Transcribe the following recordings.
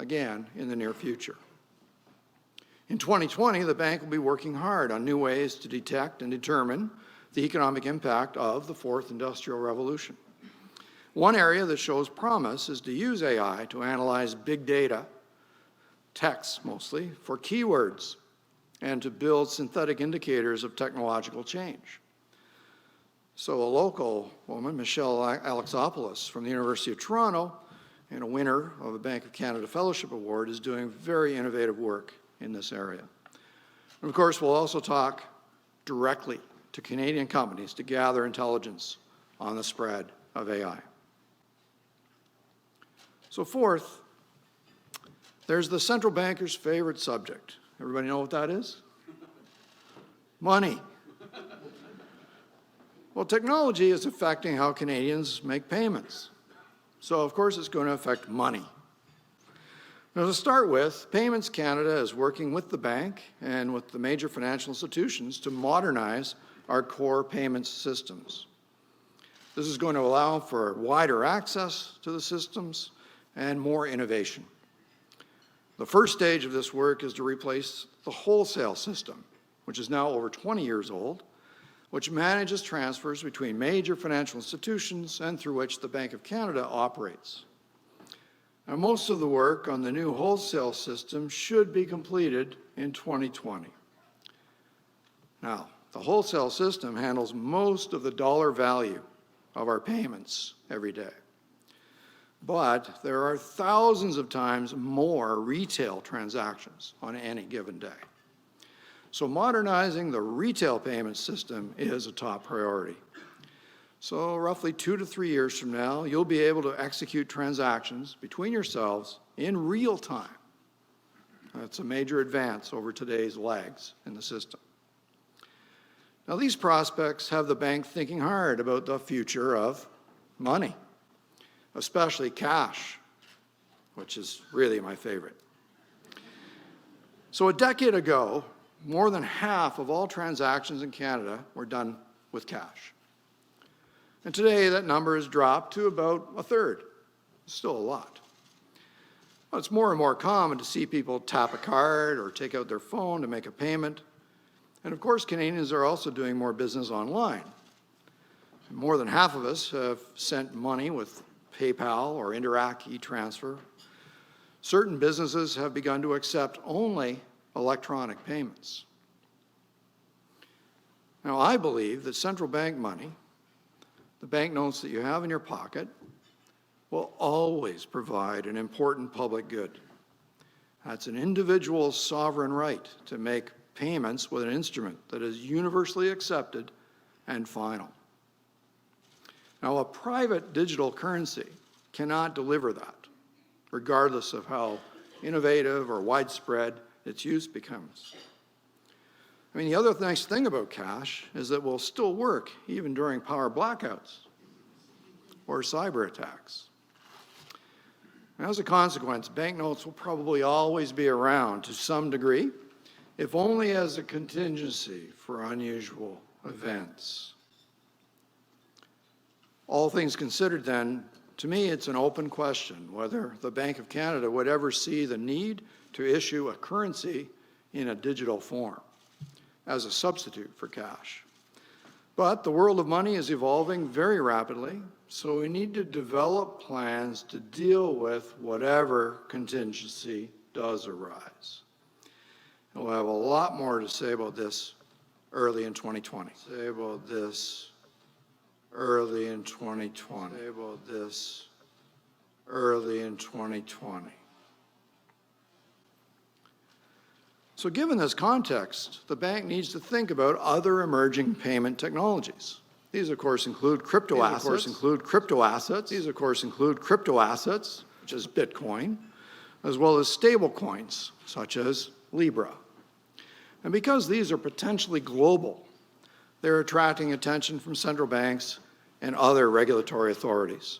again in the near future. In 2020, the bank will be working hard on new ways to detect and determine the economic impact of the fourth industrial revolution. One area that shows promise is to use AI to analyze big data, text mostly, for keywords and to build synthetic indicators of technological change. So a local woman, Michelle Alexopoulos from the University of Toronto, and a winner of a Bank of Canada Fellowship Award, is doing very innovative work in this area. And of course, we'll also talk directly to Canadian companies to gather intelligence on the spread of AI. So fourth, there's the central banker's favorite subject. Everybody know what that is? Money. Well, technology is affecting how Canadians make payments. So, of course, it's going to affect money. Now, to start with, Payments Canada is working with the bank and with the major financial institutions to modernize our core payments systems. This is going to allow for wider access to the systems and more innovation. The first stage of this work is to replace the wholesale system, which is now over 20 years old, which manages transfers between major financial institutions and through which the Bank of Canada operates. Now, most of the work on the new wholesale system should be completed in 2020. Now, the wholesale system handles most of the dollar value of our payments every day. But there are thousands of times more retail transactions on any given day. So modernizing the retail payment system is a top priority. So roughly 2 to 3 years from now, you'll be able to execute transactions between yourselves in real time. That's a major advance over today's lags in the system. Now, these prospects have the bank thinking hard about the future of money, especially cash, which is really my favorite. So a decade ago, more than half of all transactions in Canada were done with cash. And today that number has dropped to about a third. Still a lot. But it's more and more common to see people tap a card or take out their phone to make a payment. And of course, Canadians are also doing more business online. More than half of us have sent money with PayPal or Interac e-transfer. Certain businesses have begun to accept only electronic payments. Now, I believe that central bank money, the banknotes that you have in your pocket, will always provide an important public good. That's an individual's sovereign right to make payments with an instrument that is universally accepted and final. Now, a private digital currency cannot deliver that, regardless of how innovative or widespread its use becomes. I mean, the other nice thing about cash is that it will still work even during power blackouts or cyber attacks. And as a consequence, banknotes will probably always be around to some degree, if only as a contingency for unusual events. All things considered then, to me it's an open question whether the Bank of Canada would ever see the need to issue a currency in a digital form as a substitute for cash. But the world of money is evolving very rapidly, so we need to develop plans to deal with whatever contingency does arise. And we'll have a lot more to say about this early in 2020. Say about this early in 2020. Say about this early in 2020. So given this context, the bank needs to think about other emerging payment technologies. These, of course, include crypto assets. These, of course, include crypto assets, such as Bitcoin, as well as stable coins, such as Libra. And because these are potentially global, they're attracting attention from central banks and other regulatory authorities.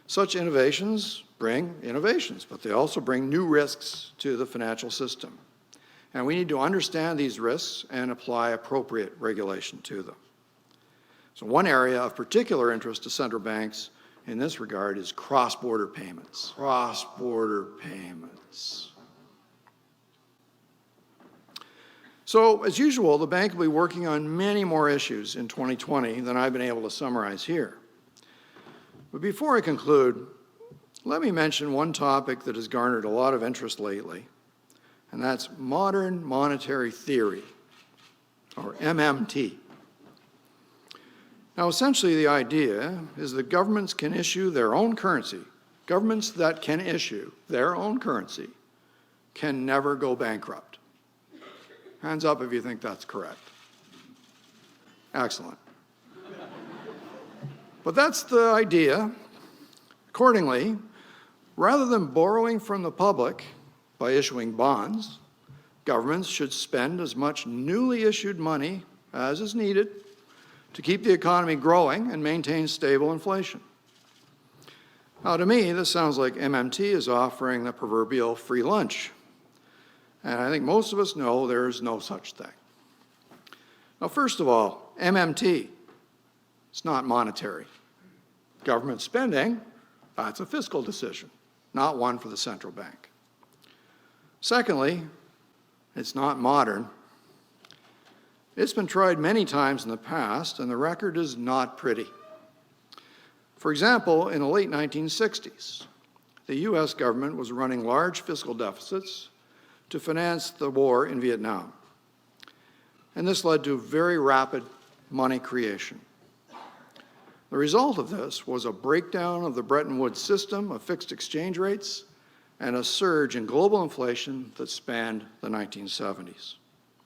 Such innovations bring innovations, but they also bring new risks to the financial system. And we need to understand these risks and apply appropriate regulation to them. So one area of particular interest to central banks in this regard is cross-border payments. Cross-border payments. So, as usual, the bank will be working on many more issues in 2020 than I've been able to summarize here. But before I conclude, let me mention one topic that has garnered a lot of interest lately, and that's modern monetary theory, or MMT. Now, essentially, the idea is that governments can issue their own currency. Governments that can issue their own currency can never go bankrupt. Hands up if you think that's correct. Excellent. But that's the idea. Accordingly, rather than borrowing from the public by issuing bonds, governments should spend as much newly issued money as is needed to keep the economy growing and maintain stable inflation. Now, to me, this sounds like MMT is offering the proverbial free lunch. And I think most of us know there's no such thing. Now, first of all, MMT, it's not monetary. Government spending, that's a fiscal decision, not one for the central bank. Secondly, it's not modern. It's been tried many times in the past, and the record is not pretty. For example, in the late 1960s, the US government was running large fiscal deficits to finance the war in Vietnam. And this led to very rapid money creation. The result of this was a breakdown of the Bretton Woods system of fixed exchange rates and a surge in global inflation that spanned the 1970s.